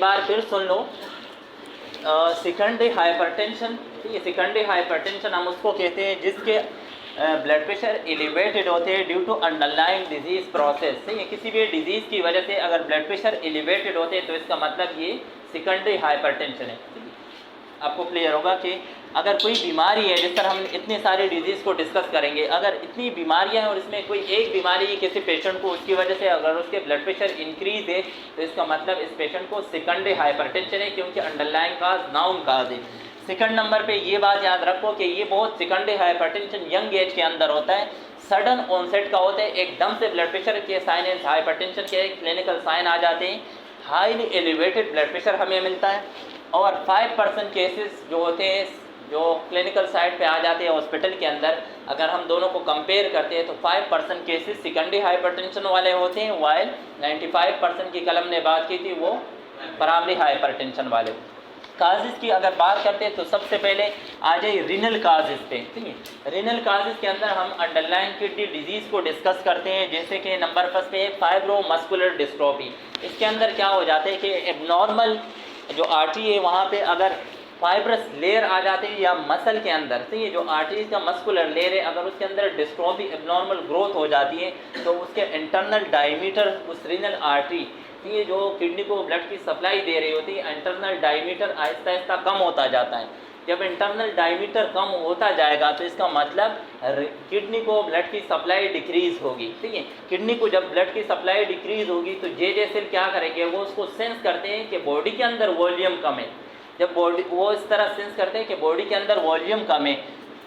एक बार फिर सुन लो। Secondary hypertension, ठीक है, सेकेंडरी हाइपरटेंशन हम उसको कहते हैं जिसके ब्लड प्रेशर एलिवेटेड होते हैं due to underlying disease process. सही है, किसी भी डिजीज़ की वजह से अगर ब्लड प्रेशर एलिवेटेड होते हैं तो इसका मतलब ये सेकेंडरी हाइपरटेंशन है। आपको क्लियर होगा कि अगर कोई बीमारी है, जिस तरह हम इतने सारे डिजीज़ को डिस्कस करेंगे, अगर इतनी बीमारियां हैं और इसमें कोई एक बीमारी है किसी पेशेंट को, उसकी वजह से अगर उसके ब्लड प्रेशर इंक्रीज है तो इसका मतलब इस पेशेंट को सेकेंडरी हाइपरटेंशन है, क्योंकि अंडरलाइंग काज नाउन काज है। सेकंड नंबर पे ये बात याद रखो कि ये बहुत सेकेंडरी हाइपरटेंशन यंग एज के अंदर होता है, सडन ऑनसेट का होता है, एकदम से ब्लड प्रेशर के साइन एंड हाइपरटेंशन के क्लिनिकल साइन आ जाते हैं, हाईली एलिवेटेड ब्लड प्रेशर हमें मिलता है। और 5% केसेस जो होते हैं जो क्लिनिकल साइड पे आ जाते हैं हॉस्पिटल के अंदर, अगर हम दोनों को कंपेयर करते हैं तो 5% केसेस सेकेंडरी हाइपरटेंशन वाले होते हैं, वाइल 95% की कलम ने बात की थी वो प्राइमरी हाइपरटेंशन वाले। काजेस की अगर बात करते हैं तो सबसे पहले आ जाए रीनल काजेस पे। ठीक है, रीनल काजेस के अंदर हम अंडरलाइन किडनी डिजीज़ को डिस्कस करते हैं, जैसे कि नंबर फर्स्ट पे फाइब्रोमस्कुलर डिस्ट्रोफी। इसके अंदर क्या हो जाता है कि एबनॉर्मल जो आर्टरी है वहाँ पे अगर फाइब्रस लेयर आ जाते हैं या मसल के अंदर, तो ये जो आर्टरीज का मस्कुलर लेयर है अगर उसके अंदर डिस्ट्रोफी एबनॉर्मल ग्रोथ हो जाती है तो उसके इंटरनल डायमीटर उस रीनल आर्टरी, ये जो किडनी को ब्लड की सप्लाई दे रही होती है, इंटरनल डायमीटर आहिस्ता आहिस्ता कम होता जाता है। जब इंटरनल डायमीटर कम होता जाएगा तो इसका मतलब किडनी को ब्लड की सप्लाई डिक्रीज होगी। ठीक है, किडनी को जब ब्लड की सप्लाई डिक्रीज होगी तो जे सेल क्या करेंगे, वो उसको सेंस करते हैं कि बॉडी के अंदर वॉल्यूम कम है। जब बॉडी वो इस तरह सेंस करते हैं कि बॉडी के अंदर वॉल्यूम कम है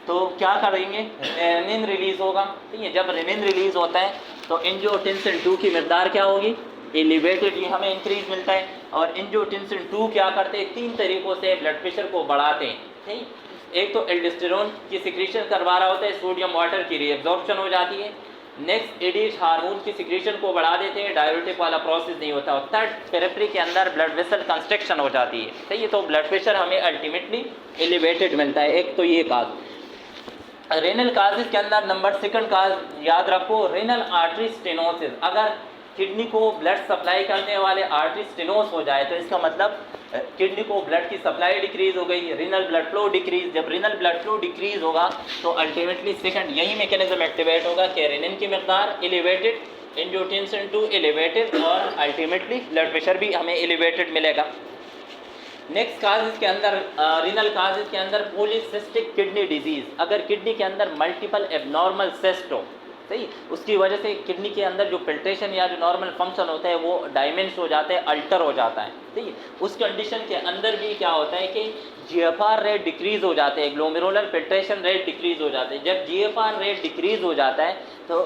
तो क्या करेंगे, रेनिन रिलीज होगा। ठीक है, जब रेनिन रिलीज होता है तो एंजियोटेंसिन 2 की मिकदार क्या होगी, एलिवेटेड, ये हमें इंक्रीज मिलता है। और एंजियोटेंसिन 2 क्या करते हैं, 3 तरीक़ों से ब्लड प्रेशर को बढ़ाते हैं। ठीक, एक तो एल्डोस्टेरोन की सिक्रीशन करवा रहा होता है, सोडियम वाटर की रीअब्जॉर्प्शन हो जाती है। नेक्स्ट एडिज हार्मोन की सिक्रीशन को बढ़ा देते हैं, डायरेटिक वाला प्रोसेस नहीं होता। और थर्ड पेरिफेरी के अंदर ब्लड वेसल कंस्ट्रक्शन हो जाती है। सही है, तो ब्लड प्रेशर हमें अल्टीमेटली एलिवेटेड मिलता है। एक तो ये काज। रेनल काजेस के अंदर नंबर सेकंड काज याद रखो, रेनल आर्टरी स्टेनोसिस। अगर किडनी को ब्लड सप्लाई करने वाले आर्टरी स्टेनोस हो जाए तो इसका मतलब किडनी को ब्लड की सप्लाई डिक्रीज हो गई, रीनल ब्लड फ्लो डिक्रीज। जब रीनल ब्लड फ्लो डिक्रीज होगा तो अल्टीमेटली सेकंड यही मैकेनिज्म एक्टिवेट होगा कि रेनिन की मिकदार एलिवेटेड, एंजियोटेंसिन 2 एलिवेटेड और अल्टीमेटली ब्लड प्रेशर भी हमें एलिवेटेड मिलेगा। नेक्स्ट काजेस के अंदर रीनल काजेस के अंदर पॉलीसिस्टिक किडनी डिजीज़। अगर किडनी के अंदर मल्टीपल एबनॉर्मल सिस्ट हो, सही, उसकी वजह से किडनी के अंदर जो फिल्ट्रेशन या जो नॉर्मल फंक्शन होता है वो डायमेंस हो जाता है, अल्टर हो जाता है। ठीक है, उस कंडीशन के अंदर भी क्या होता है कि जीएफआर रेट डिक्रीज हो जाते हैं, ग्लोमेरुलर फिल्ट्रेशन रेट डिक्रीज हो जाते हैं। जब जीएफआर रेट डिक्रीज हो जाता है तो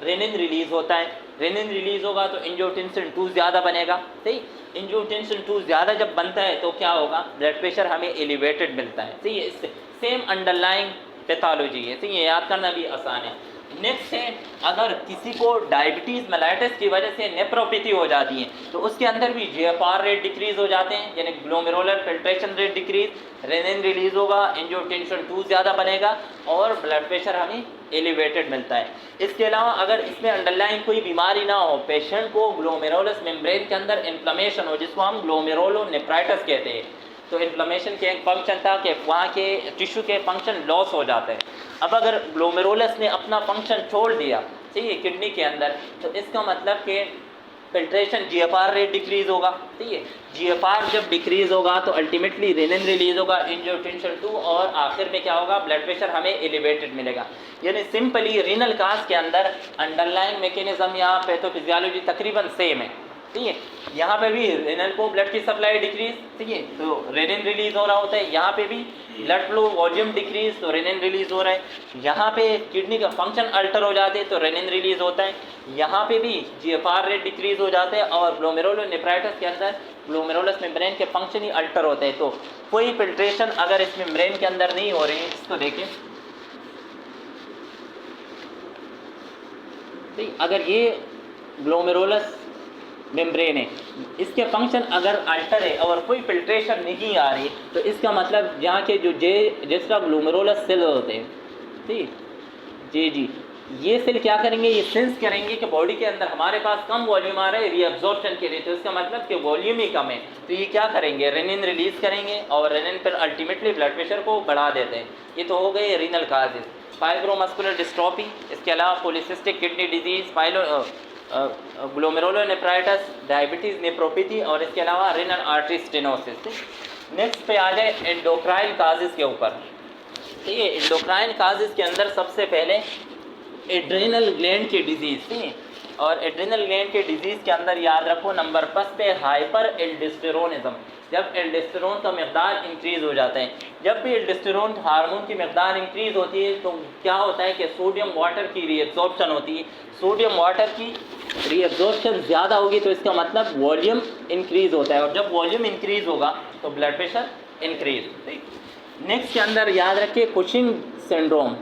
रेनिन रिलीज होता है, रेनिन रिलीज होगा तो एंजियोटेंसिन 2 ज़्यादा बनेगा। सही, एंजियोटेंसिन 2 ज़्यादा जब बनता है तो क्या होगा, ब्लड प्रेशर हमें एलिवेटेड मिलता है। सही है, इससे सेम अंडरलाइंग पैथोलॉजी है। सही है, याद करना भी आसान है। नेक्स्ट है, अगर किसी को डायबिटीज़ मेलाइटिस की वजह से नेफ्रोपैथी हो जाती है तो उसके अंदर भी जीएफआर रेट डिक्रीज हो जाते हैं, यानी glomerular filtration rate decrease, rennin release होगा, एंजियोटेंसिन 2 ज़्यादा बनेगा और ब्लड प्रेशर हमें एलिवेटेड मिलता है। इसके अलावा अगर इसमें अंडरलाइन कोई बीमारी ना हो, पेशेंट को ग्लोमेरुलस मेम्ब्रेन के अंदर इन्फ्लेमेशन हो, जिसको हम ग्लोमेरुलोनेफ्राइटिस कहते हैं, तो इन्फ्लेमेशन के एक फंक्शन था कि वहाँ के टिश्यू के फंक्शन लॉस हो जाते हैं। अब अगर ग्लोमेरुलस ने अपना फंक्शन छोड़ दिया, ठीक है, किडनी के अंदर, तो इसका मतलब कि फिल्ट्रेशन जीएफआर रेट डिक्रीज होगा। ठीक है, जीएफआर जब डिक्रीज होगा तो अल्टीमेटली रेनिन रिलीज होगा, एंजियोटेंसिन 2 और आखिर में क्या होगा, ब्लड प्रेशर हमें एलिवेटेड मिलेगा। यानी सिंपली रीनल काज के अंदर अंडरलाइन मैकेनिज्म या पैथोफिजियोलॉजी तकरीबन सेम है। ठीक है, यहाँ पे भी रेनल को ब्लड की सप्लाई डिक्रीज, ठीक है, तो रेनिन रिलीज हो रहा होता है। यहाँ पे भी ब्लड फ्लो वॉल्यूम डिक्रीज तो रेनिन रिलीज हो रहा है। यहाँ पे किडनी का फंक्शन अल्टर हो जाते हैं तो रेनिन रिलीज होता है। यहाँ पे भी जीएफआर रेट डिक्रीज हो जाते हैं और ग्लोमेरुलोनेफ्राइटिस के अंदर ग्लोमेरुलस मेम्ब्रेन के फंक्शन ही अल्टर होते हैं। तो कोई फिल्ट्रेशन अगर इस मेम्ब्रेन के अंदर नहीं हो रही है, इसको देखें, ठीक, अगर ये ग्लोमेरुलस मेम्ब्रेन है, इसके फंक्शन अगर अल्टर है और कोई फिल्ट्रेशन नहीं आ रही तो इसका मतलब यहाँ के जो जिसका ग्लोमेरुलस सेल होते हैं, ठीक, जे जी, ये सेल क्या करेंगे, ये सेंस करेंगे कि बॉडी के अंदर हमारे पास कम वॉल्यूम आ रहा है रीअब्जॉर्प्शन के लिए, तो इसका मतलब कि वॉल्यूम ही कम है, तो ये क्या करेंगे, रेनिन रिलीज करेंगे और रेनिन फिर अल्टीमेटली ब्लड प्रेशर को बढ़ा देते हैं। ये तो हो गए रीनल काजेज। फाइब्रोमस्कुलर डिस्ट्रॉफी, इसके अलावा polycystic kidney disease, glomerulonephritis, diabetes nephropathy और इसके अलावा रेनल आर्टरी स्टेनोसिस। नेक्स्ट पे आ जाए एंडोक्राइन काजेज के ऊपर। ठीक है, एंडोक्राइन काजेज के अंदर सबसे पहले एड्रेनल ग्लैंड की डिजीज़ थी, और एड्रेनल ग्लैंड के डिजीज़ के अंदर याद रखो नंबर 5 पे हाइपर एल्डोस्टेरोनिज्म। जब एल्डोस्टेरोन का मकदार इंक्रीज़ हो जाता है, जब भी एल्डोस्टेरोन हार्मोन की मकदार इंक्रीज़ होती है तो क्या होता है कि सोडियम वाटर की रीएब्जॉर्प्शन होती है। सोडियम वाटर की रीएब्जॉर्प्शन ज़्यादा होगी तो इसका मतलब वॉल्यूम इंक्रीज़ होता है, और जब वॉल्यूम इंक्रीज़ होगा तो ब्लड प्रेशर इंक्रीज़। ठीक, नेक्स्ट के अंदर याद रखिए कुशिंग सिंड्रोम।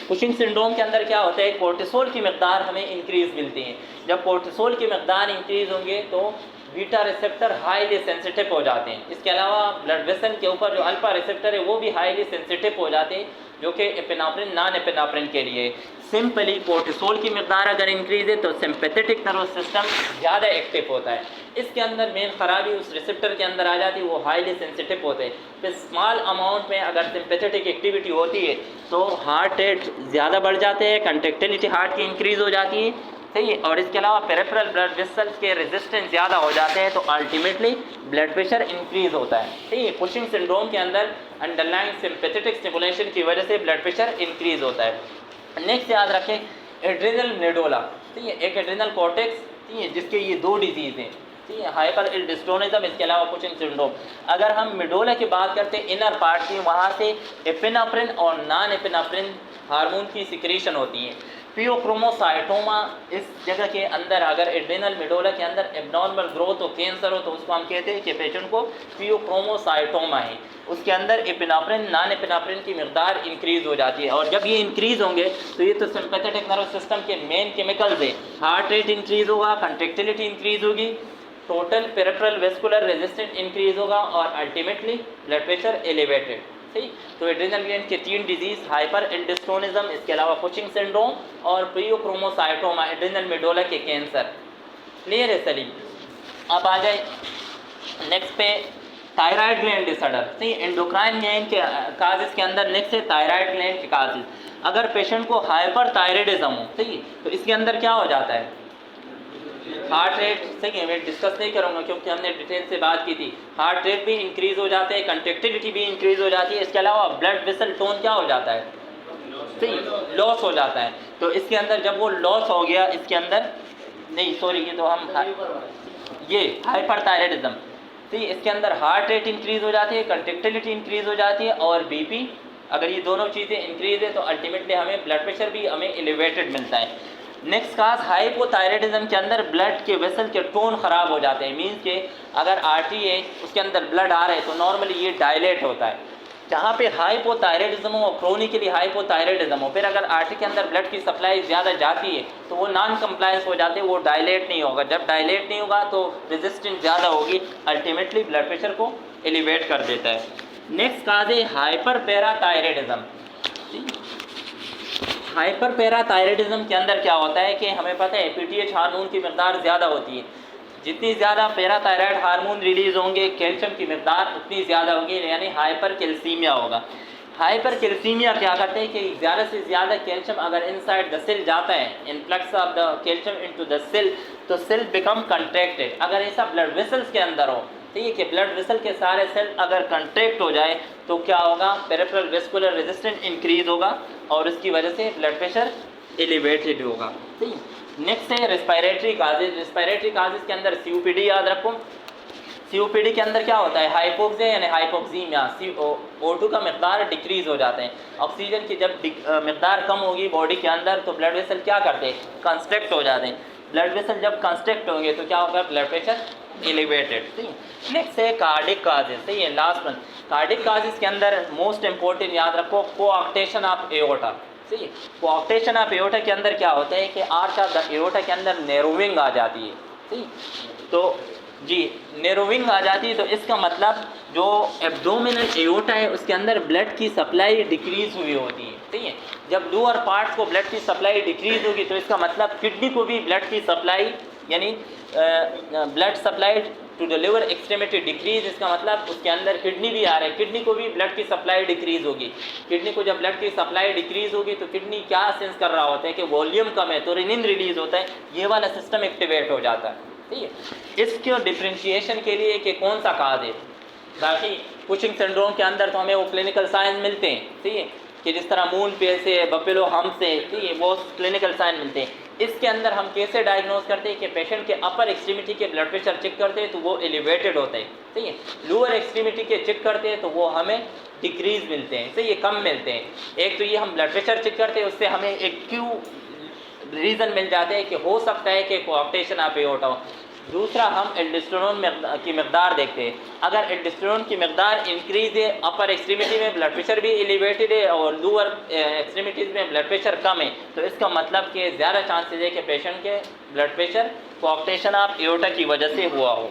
कुशिंग सिंड्रोम के अंदर क्या होता है, कोर्टिसोल की मकदार हमें इंक्रीज़ मिलती है। जब कोर्टिसोल की मकदार इंक्रीज़ होंगे तो बीटा रिसेप्टर हाईली सेंसिटिव हो जाते हैं। इसके अलावा ब्लड वेसल के ऊपर जो अल्फा रिसेप्टर है वो भी हाईली सेंसिटिव हो जाते हैं, जो कि एपिनेफ्रिन नॉन एपिनेफ्रिन के लिए। सिंपली कोर्टिसोल की मकदार अगर इंक्रीज़ है तो सिंपैथेटिक नर्वस सिस्टम ज़्यादा एक्टिव होता है। इसके अंदर मेन खराबी उस रिसेप्टर के अंदर आ जाती है, वो हाईली सेंसिटिव होते हैं। फिर स्मॉल अमाउंट में अगर सिंपैथेटिक एक्टिविटी होती है तो हार्ट रेट ज़्यादा बढ़ जाते हैं, कंट्रैक्टिलिटी हार्ट की इंक्रीज़ हो जाती है। सही है, और इसके अलावा पेरिफेरल ब्लड वेसल्स के रेजिस्टेंस ज़्यादा हो जाते हैं तो अल्टीमेटली ब्लड प्रेशर इंक्रीज़ होता है। ठीक है, कुशिंग सिंड्रोम के अंदर अंडरलाइंग सिंपैथेटिक स्टिमुलेशन की वजह से ब्लड प्रेशर इंक्रीज़ होता है। नेक्स्ट याद रखें एड्रिनल मेडोला। ठीक है, एक एड्रिनल कॉर्टेक्स, ठीक है, जिसके ये दो डिजीज़ हैं। ठीक है, हाइपर एल्डोस्टेरोनिज्म, इसके अलावा कुशिंग सिंड्रोम। अगर हम मेडोला की बात करते हैं इनर पार्ट की, वहाँ से एपिनेफ्रिन और नॉन एपिनेफ्रिन हार्मोन की सिक्रीशन होती है। फियोक्रोमोसाइटोमा, इस जगह के अंदर अगर एड्रेनल मेडोला के अंदर एबनॉर्मल ग्रोथ हो, कैंसर हो, तो उसको हम कहते हैं कि पेशेंट को फियोक्रोमोसाइटोमा है। उसके अंदर एपिनेफ्रिन नॉन एपिनेफ्रिन की मकदार इंक्रीज़ हो जाती है, और जब ये इंक्रीज़ होंगे तो ये तो सिंपैथेटिक नर्वस सिस्टम के मेन केमिकल्स है। हार्ट रेट इंक्रीज़ होगा, कंट्रैक्टिलिटी इंक्रीज़ होगी, total peripheral vascular resistance increase होगा और अल्टीमेटली ब्लड प्रेशर एलिवेटेड। ठीक, तो एड्रेनल ग्लैंड के 3 डिजीज़, हाइपर एल्डोस्टेरोनिज्म, इसके अलावा कुशिंग सिंड्रोम और फियोक्रोमोसाइटोमा, एड्रेनल मेडोला के कैंसर। क्लियर है सलीम? अब आ जाए नेक्स्ट पे थायराइड ग्लैंड डिसऑर्डर। ठीक, एंडोक्राइन ग्लैंड के काजेस के अंदर नेक्स्ट है थायराइड ग्लैंड के काजेस। अगर पेशेंट को हाइपर थायराइडिज्म हो, ठीक, तो इसके अंदर क्या हो जाता है, हार्ट रेट, सही है, मैं डिस्कस नहीं करूँगा क्योंकि हमने डिटेल से बात की थी। हार्ट रेट भी इंक्रीज़ हो जाते हैं, कंट्रैक्टिलिटी भी इंक्रीज़ हो जाती है, इसके अलावा ब्लड वेसल टोन क्या हो जाता है, सही, लॉस हो जाता है। तो इसके अंदर जब वो लॉस हो गया, इसके अंदर नहीं, सॉरी, ये तो हम ये हाइपरथायराइडिज्म, ठीक, इसके अंदर हार्ट रेट इंक्रीज़ हो जाती है, कंट्रैक्टिलिटी इंक्रीज़ हो जाती है, और बीपी, अगर ये दोनों चीज़ें इंक्रीज़ है तो अल्टीमेटली हमें ब्लड प्रेशर भी हमें एलिवेटेड मिलता है। नेक्स्ट काज हाइपोथायराइडिज्म के अंदर ब्लड के वेसल के टोन ख़राब हो जाते हैं। मीन्स के अगर आर्टरी है उसके अंदर ब्लड आ रहा है तो नॉर्मली ये डायलेट होता है। जहाँ पे हाइपोथायराइडिज्म हो, क्रोनिकली हाइपोथायराइडिज्म हो, फिर अगर आर्टरी के अंदर ब्लड की सप्लाई ज़्यादा जाती है तो वो नॉन कंप्लायंस हो जाते हैं, वो डायलेट नहीं होगा। जब डायलेट नहीं होगा तो रेजिस्टेंस ज़्यादा होगी, अल्टीमेटली ब्लड प्रेशर को एलिवेट कर देता है। नेक्स्ट काज है हाइपर पैराथायराइडिज्म। हाइपर पैराथायराइडिज्म के अंदर क्या होता है कि हमें पता है पीटीएच हार्मोन की मकदार ज़्यादा होती है। जितनी ज़्यादा पैराथायराइड हार्मोन रिलीज़ होंगे, कैल्शियम की मकदार उतनी ज़्यादा होगी, यानी हाइपर कैल्सीमिया होगा। हाइपर कैल्सीमिया क्या करते हैं कि ज़्यादा से ज़्यादा कैल्शियम अगर इनसाइड द सेल जाता है, influx of the calcium into the cell, तो सेल बिकम कंट्रैक्टेड। अगर ऐसा ब्लड वेसल्स के अंदर हो, ठीक है, कि ब्लड वेसल के सारे सेल अगर कंट्रैक्ट हो जाए तो क्या होगा, पेरिफेरल वेस्कुलर रेजिस्टेंस इंक्रीज़ होगा और उसकी वजह से ब्लड प्रेशर एलिवेटेड होगा। ठीक, नेक्स्ट है रेस्पिरेटरी काजेज। रेस्पिरेटरी काजेज के अंदर सीओपीडी याद रखो। सीओपीडी के अंदर क्या होता है, हाइपोक्सिया यानी हाइपोक्सीमिया, CO2 का मकदार डिक्रीज़ हो जाते हैं। ऑक्सीजन की जब मकदार कम होगी बॉडी के अंदर तो ब्लड वेसल क्या करते हैं, कंस्ट्रक्ट हो जाते हैं। ब्लड वेसल जब कंस्ट्रक्ट होंगे तो क्या होगा, ब्लड प्रेशर एलिवेटेड। ठीक, नेक्स्ट है कार्डिक काजेज। सही है, लास्ट वन। कार्डिक काजेज के अंदर मोस्ट इंपॉर्टेंट याद रखो कोऑक्टेशन ऑफ एओर्टा। सही है, कोऑक्टेशन ऑफ एओर्टा के अंदर क्या होता है कि आर्च ऑफ द एओर्टा के अंदर नैरोविंग आ जाती है। ठीक, तो जी नैरोविंग आ जाती है तो इसका मतलब जो एब्डोमिनल एओर्टा है उसके अंदर ब्लड की सप्लाई डिक्रीज़ हुई होती है। ठीक है। जब लोअर पार्ट्स को ब्लड की सप्लाई डिक्रीज होगी तो इसका मतलब किडनी को भी ब्लड की सप्लाई यानी blood supply to the liver extremity decrease, इसका मतलब उसके अंदर किडनी भी आ रहा है, किडनी को भी ब्लड की सप्लाई डिक्रीज होगी। किडनी को जब ब्लड की सप्लाई डिक्रीज होगी तो किडनी क्या सेंस कर रहा होता है कि वॉल्यूम कम है तो रेनिन रिलीज होता है, ये वाला सिस्टम एक्टिवेट हो जाता है। ठीक है। इसके डिफ्रेंशिएशन के लिए कि कौन सा काज है, बाकी कुशिंग सिंड्रोम के अंदर तो हमें वो क्लिनिकल साइन मिलते हैं, ठीक है, कि जिस तरह मून पे से बफेलो हम से, ठीक है, वो क्लिनिकल साइन मिलते हैं। इसके अंदर हम कैसे डायग्नोज करते हैं कि पेशेंट के अपर एक्सट्रीमिटी के ब्लड प्रेशर चेक करते हैं तो वो एलिवेटेड होते हैं, ठीक है। लोअर एक्सट्रीमिटी के चेक करते हैं तो वो हमें डिक्रीज मिलते हैं, सही है, कम मिलते हैं। एक तो ये हम ब्लड प्रेशर चेक करते हैं, उससे हमें एक क्यू रीज़न मिल जाते हैं कि हो सकता है कि कोऑक्टेशन ऑफ एओर्टा हो। दूसरा हम एल्डोस्टेरोन की मकदार देखते हैं, अगर एल्डोस्टेरोन की मकदार इंक्रीज है, अपर एक्सट्रीमिटी में ब्लड प्रेशर भी एलिवेटेड है और लोअर एक्सट्रीमिटीज़ में ब्लड प्रेशर कम है, तो इसका मतलब कि ज़्यादा चांसेस है कि पेशेंट के ब्लड प्रेशर कोऑक्टेशन ऑफ एओर्टा की वजह से हुआ हो।